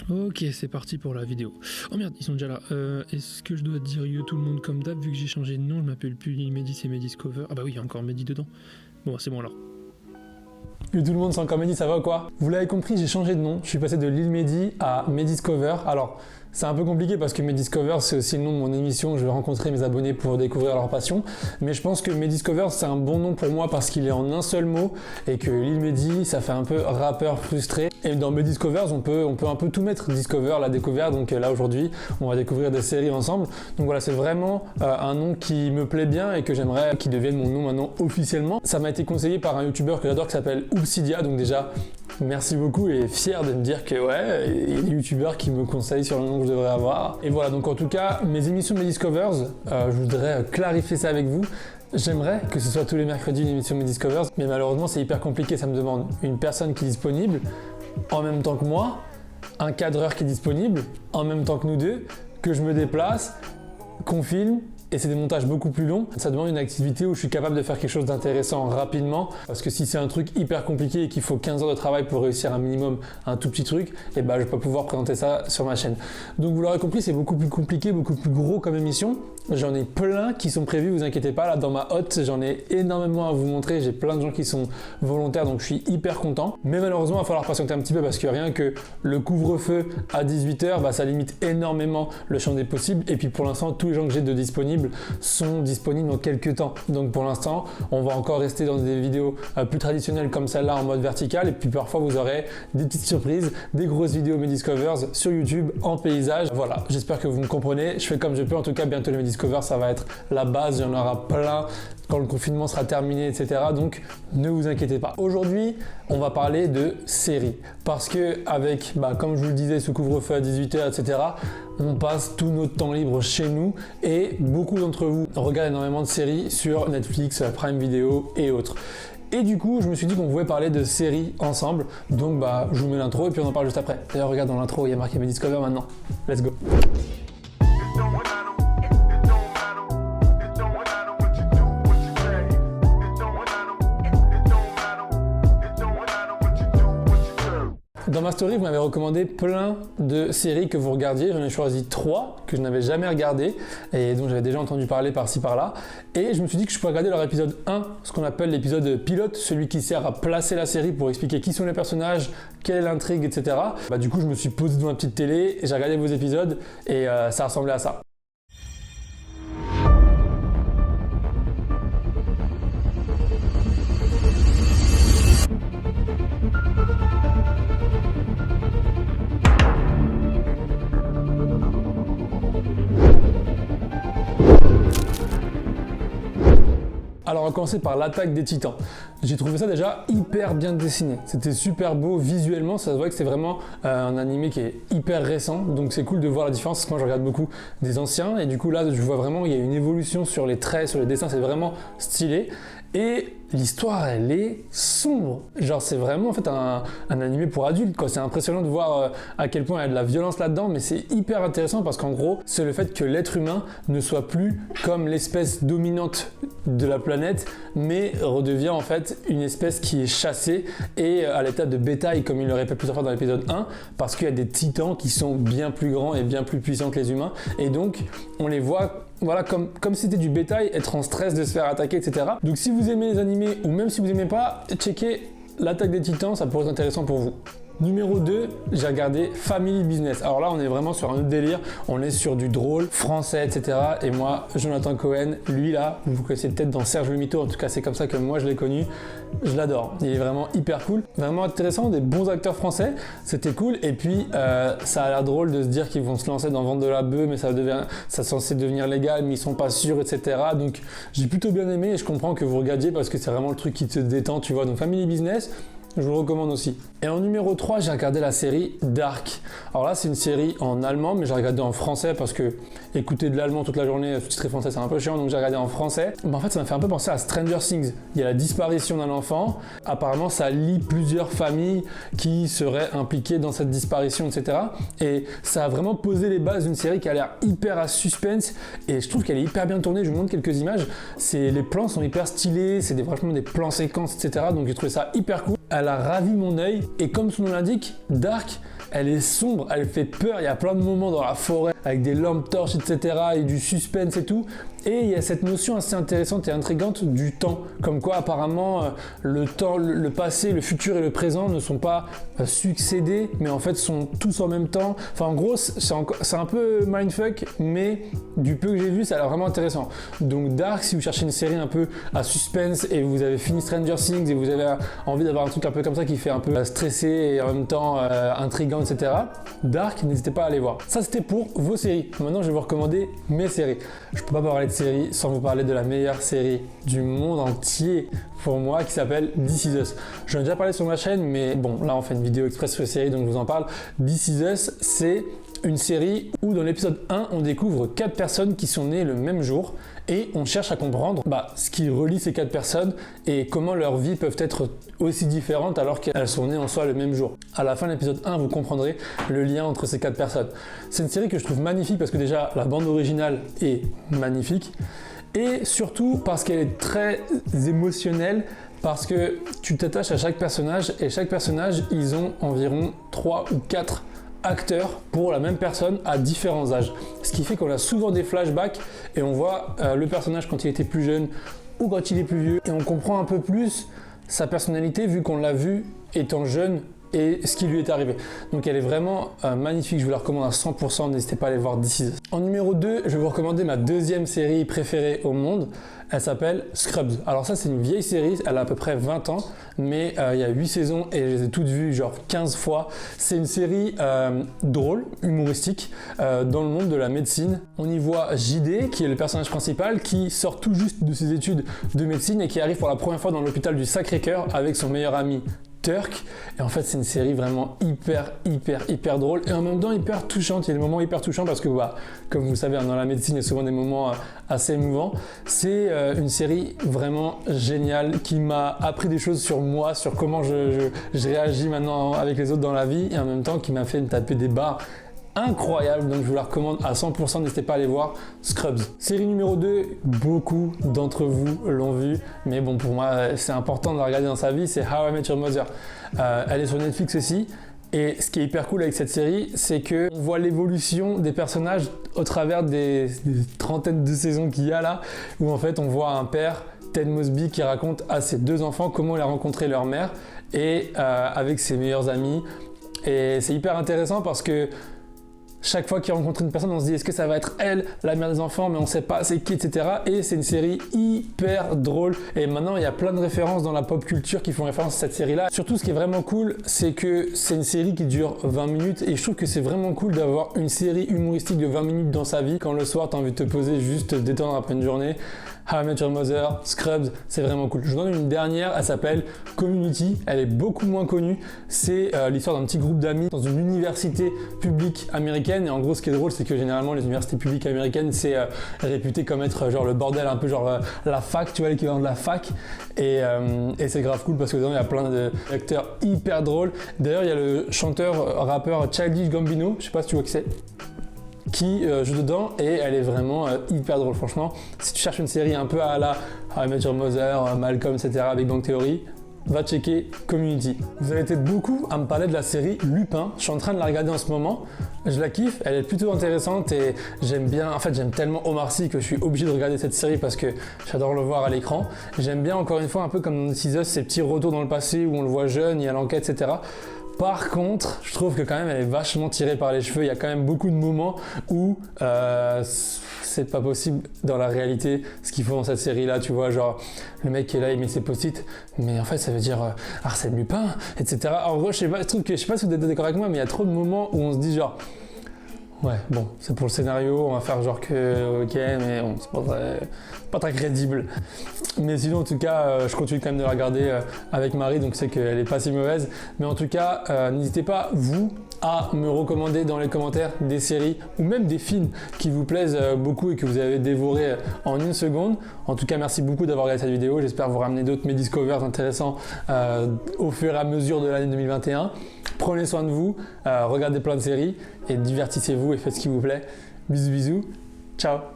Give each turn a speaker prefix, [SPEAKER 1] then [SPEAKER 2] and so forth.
[SPEAKER 1] Ok, c'est parti pour la vidéo. Oh merde, ils sont déjà là. Est-ce que je dois dire yo tout le monde comme d'hab vu que j'ai changé de nom, je m'appelle plus Mehdi, c'est Mediscover. Ah bah oui, il y a encore Mehdi dedans. Bon, c'est bon alors.
[SPEAKER 2] Yo tout le monde, c'est encore Mehdi, ça va ou quoi? Vous l'avez compris, j'ai changé de nom. Je suis passé de Lil Mehdi à Mediscover. Alors, c'est un peu compliqué parce que Mediscover, c'est aussi le nom de mon émission où je vais rencontrer mes abonnés pour découvrir leur passion. Mais je pense que Mediscover, c'est un bon nom pour moi parce qu'il est en un seul mot et que Lil Mehdi, ça fait un peu rappeur frustré. Et dans Mediscovers, on peut un peu tout mettre. Discover, la découverte. Donc là, aujourd'hui, on va découvrir des séries ensemble. Donc voilà, c'est vraiment un nom qui me plaît bien et que j'aimerais qu'il devienne mon nom maintenant officiellement. Ça m'a été conseillé par un youtubeur que j'adore qui s'appelle Obsidia. Donc déjà, merci beaucoup et fier de me dire que ouais, il y a des youtubeurs qui me conseillent sur le nom que je devrais avoir. Et voilà, donc en tout cas, mes émissions Mediscovers, je voudrais clarifier ça avec vous. J'aimerais que ce soit tous les mercredis une émission Mediscovers, mais malheureusement c'est hyper compliqué, ça me demande une personne qui est disponible, en même temps que moi, un cadreur qui est disponible, en même temps que nous deux, que je me déplace, qu'on filme. Et c'est des montages beaucoup plus longs. Ça demande une activité où je suis capable de faire quelque chose d'intéressant rapidement. Parce que si c'est un truc hyper compliqué et qu'il faut 15 heures de travail pour réussir un minimum un tout petit truc, et ben je vais pas pouvoir présenter ça sur ma chaîne. Donc vous l'aurez compris, c'est beaucoup plus compliqué, beaucoup plus gros comme émission. J'en ai plein qui sont prévus, vous inquiétez pas. Là dans ma hotte, j'en ai énormément à vous montrer. J'ai plein de gens qui sont volontaires, donc je suis hyper content. Mais malheureusement, il va falloir patienter un petit peu parce que rien que le couvre-feu à 18h, bah, ça limite énormément le champ des possibles. Et puis pour l'instant, tous les gens que j'ai de disponibles sont disponibles dans quelques temps. Donc pour l'instant, on va encore rester dans des vidéos plus traditionnelles comme celle-là en mode vertical. Et puis parfois, vous aurez des petites surprises, des grosses vidéos Mediscovers sur YouTube en paysage. Voilà, j'espère que vous me comprenez. Je fais comme je peux. En tout cas, bientôt les Mediscovers, ça va être la base. Il y en aura plein quand le confinement sera terminé, etc. Donc ne vous inquiétez pas. Aujourd'hui, on va parler de séries. Parce que avec, comme je vous le disais, ce couvre-feu à 18h, etc., on passe tout notre temps libre chez nous et beaucoup d'entre vous regardent énormément de séries sur Netflix, Prime Video et autres. Et du coup, je me suis dit qu'on pouvait parler de séries ensemble. Donc je vous mets l'intro et puis on en parle juste après. D'ailleurs, regarde dans l'intro, il y a marqué Mediscover maintenant. Let's go. Dans ma story, vous m'avez recommandé plein de séries que vous regardiez. J'en ai choisi 3 que je n'avais jamais regardées et dont j'avais déjà entendu parler par-ci par-là. Et je me suis dit que je pourrais regarder leur épisode 1, ce qu'on appelle l'épisode pilote, celui qui sert à placer la série pour expliquer qui sont les personnages, quelle est l'intrigue, etc. Du coup, je me suis posé devant ma petite télé, j'ai regardé vos épisodes et ça ressemblait à ça. Alors on va commencer par l'attaque des titans. J'ai trouvé ça déjà hyper bien dessiné. C'était super beau visuellement, ça se voit que c'est vraiment un animé qui est hyper récent. Donc c'est cool de voir la différence, parce que moi je regarde beaucoup des anciens. Et du coup là je vois vraiment il y a une évolution sur les traits, sur les dessins, c'est vraiment stylé. Et l'histoire elle est sombre. Genre c'est vraiment en fait un animé pour adultes quoi. C'est impressionnant de voir à quel point il y a de la violence là-dedans, mais c'est hyper intéressant parce qu'en gros c'est le fait que l'être humain ne soit plus comme l'espèce dominante de la planète, mais redevient en fait une espèce qui est chassée et à l'état de bétail, comme il le répète plusieurs fois dans l'épisode 1, parce qu'il y a des titans qui sont bien plus grands et bien plus puissants que les humains, et donc on les voit voilà, comme si c'était du bétail, être en stress de se faire attaquer, etc. Donc si vous aimez les animés, ou même si vous aimez pas, checkez l'attaque des titans, ça pourrait être intéressant pour vous. Numéro 2, j'ai regardé Family Business. Alors là, on est vraiment sur un autre délire. On est sur du drôle, français, etc. Et moi, Jonathan Cohen, lui là, vous connaissez peut-être dans Serge le Mito. En tout cas, c'est comme ça que moi je l'ai connu. Je l'adore. Il est vraiment hyper cool. Vraiment intéressant. Des bons acteurs français. C'était cool. Et puis, ça a l'air drôle de se dire qu'ils vont se lancer dans vendre de la bœuf, mais ça est censé devenir légal, mais ils sont pas sûrs, etc. Donc, j'ai plutôt bien aimé et je comprends que vous regardiez parce que c'est vraiment le truc qui te détend, tu vois. Donc, Family Business. Je vous le recommande aussi. Et en numéro 3, j'ai regardé la série Dark. Alors là, c'est une série en allemand, mais j'ai regardé en français parce que écouter de l'allemand toute la journée, sous-titré français, c'est un peu chiant, donc j'ai regardé en français. En fait, ça m'a fait un peu penser à Stranger Things. Il y a la disparition d'un enfant. Apparemment, ça lie plusieurs familles qui seraient impliquées dans cette disparition, etc. Et ça a vraiment posé les bases d'une série qui a l'air hyper à suspense. Et je trouve qu'elle est hyper bien tournée. Je vous montre quelques images. Les plans sont hyper stylés. C'est franchement des plans séquences, etc. Donc j'ai trouvé ça hyper cool. Elle a ravi mon œil et comme son nom l'indique, Dark, elle est sombre, elle fait peur, il y a plein de moments dans la forêt avec des lampes torches, etc. et du suspense et tout. Et il y a cette notion assez intéressante et intrigante du temps. Comme quoi apparemment le temps, le passé, le futur et le présent ne sont pas succédés, mais en fait sont tous en même temps. Enfin en gros c'est un peu mindfuck, mais du peu que j'ai vu ça a l'air vraiment intéressant. Donc Dark, si vous cherchez une série un peu à suspense et vous avez fini Stranger Things et vous avez envie d'avoir un truc un peu comme ça qui fait un peu stressé et en même temps intriguant, etc. Dark, n'hésitez pas à aller voir. Ça c'était pour vos séries. Maintenant je vais vous recommander mes séries. Je peux pas parler de série sans vous parler de la meilleure série du monde entier pour moi qui s'appelle This Is Us. J'en ai déjà parlé sur ma chaîne, mais bon, là on fait une vidéo express sur les séries donc je vous en parle. This Is Us, c'est une série où dans l'épisode 1, on découvre 4 personnes qui sont nées le même jour et on cherche à comprendre ce qui relie ces 4 personnes et comment leurs vies peuvent être aussi différentes alors qu'elles sont nées en soi le même jour. À la fin de l'épisode 1, vous comprendrez le lien entre ces 4 personnes. C'est une série que je trouve magnifique parce que déjà la bande originale est magnifique et surtout parce qu'elle est très émotionnelle, parce que tu t'attaches à chaque personnage et chaque personnage, ils ont environ 3 ou 4 acteurs pour la même personne à différents âges. Ce qui fait qu'on a souvent des flashbacks et on voit le personnage quand il était plus jeune ou quand il est plus vieux et on comprend un peu plus sa personnalité vu qu'on l'a vu étant jeune et ce qui lui est arrivé. Donc elle est vraiment magnifique, je vous la recommande à 100%, n'hésitez pas à aller voir This Is Us. En numéro 2, je vais vous recommander ma deuxième série préférée au monde. Elle s'appelle Scrubs. Alors ça c'est une vieille série, elle a à peu près 20 ans, mais il y a 8 saisons et je les ai toutes vues genre 15 fois. C'est une série drôle, humoristique, dans le monde de la médecine. On y voit JD, qui est le personnage principal, qui sort tout juste de ses études de médecine et qui arrive pour la première fois dans l'hôpital du Sacré-Cœur avec son meilleur ami Turk. Et en fait c'est une série vraiment hyper drôle et en même temps hyper touchante. Il y a des moments hyper touchants parce que comme vous le savez dans la médecine il y a souvent des moments assez émouvants. C'est une série vraiment géniale qui m'a appris des choses sur moi, sur comment je réagis maintenant avec les autres dans la vie et en même temps qui m'a fait me taper des barres incroyable, donc je vous la recommande à 100%, n'hésitez pas à aller voir Scrubs. Série numéro 2, beaucoup d'entre vous l'ont vu, mais bon pour moi c'est important de la regarder dans sa vie, c'est How I Met Your Mother. Elle est sur Netflix aussi, et ce qui est hyper cool avec cette série, c'est qu'on voit l'évolution des personnages au travers des trentaines de saisons qu'il y a là, où en fait on voit un père, Ted Mosby, qui raconte à ses 2 enfants comment il a rencontré leur mère, et avec ses meilleurs amis, et c'est hyper intéressant parce que chaque fois qu'il rencontre une personne, on se dit est-ce que ça va être elle, la mère des enfants, mais on sait pas c'est qui, etc. Et c'est une série hyper drôle. Et maintenant, il y a plein de références dans la pop culture qui font référence à cette série-là. Surtout, ce qui est vraiment cool, c'est que c'est une série qui dure 20 minutes. Et je trouve que c'est vraiment cool d'avoir une série humoristique de 20 minutes dans sa vie. Quand le soir, tu as envie de te poser, juste te détendre après une journée. How I Met Your Mother, Scrubs, c'est vraiment cool. Je vous donne une dernière, elle s'appelle Community, elle est beaucoup moins connue. C'est l'histoire d'un petit groupe d'amis dans une université publique américaine. Et en gros, ce qui est drôle, c'est que généralement, les universités publiques américaines, c'est réputé comme être genre le bordel, un peu genre la fac, tu vois, l'équivalent de la fac. Et c'est grave cool parce que dedans, il y a plein d'acteurs hyper drôles. D'ailleurs, il y a le chanteur-rappeur Childish Gambino, je sais pas si tu vois qui c'est, qui joue dedans et elle est vraiment hyper drôle. Franchement, si tu cherches une série un peu à la How I Met Your Mother, Malcolm, etc. avec Bang Theory, va checker Community. Vous avez été beaucoup à me parler de la série Lupin. Je suis en train de la regarder en ce moment. Je la kiffe, elle est plutôt intéressante et j'aime bien, en fait j'aime tellement Omar Sy que je suis obligé de regarder cette série parce que j'adore le voir à l'écran. J'aime bien encore une fois un peu comme dans This Is Us, ces petits retours dans le passé où on le voit jeune, il y a l'enquête, etc. Par contre, je trouve que quand même elle est vachement tirée par les cheveux. Il y a quand même beaucoup de moments où c'est pas possible dans la réalité ce qu'ils font dans cette série-là. Tu vois, genre le mec qui est là, il met ses post-it, mais en fait ça veut dire Arsène Lupin, etc. En gros, je sais pas si vous êtes d'accord avec moi, mais il y a trop de moments où on se dit genre ouais, bon, c'est pour le scénario, on va faire genre que ok, mais bon, c'est pas très crédible. Mais sinon, en tout cas, je continue quand même de la regarder avec Marie, donc c'est qu'elle est pas si mauvaise. Mais en tout cas, n'hésitez pas, vous, à me recommander dans les commentaires des séries ou même des films qui vous plaisent beaucoup et que vous avez dévoré en une seconde. En tout cas, merci beaucoup d'avoir regardé cette vidéo. J'espère vous ramener d'autres Mediscovers intéressants au fur et à mesure de l'année 2021. Prenez soin de vous, regardez plein de séries et divertissez-vous et faites ce qui vous plaît. Bisous, bisous. Ciao.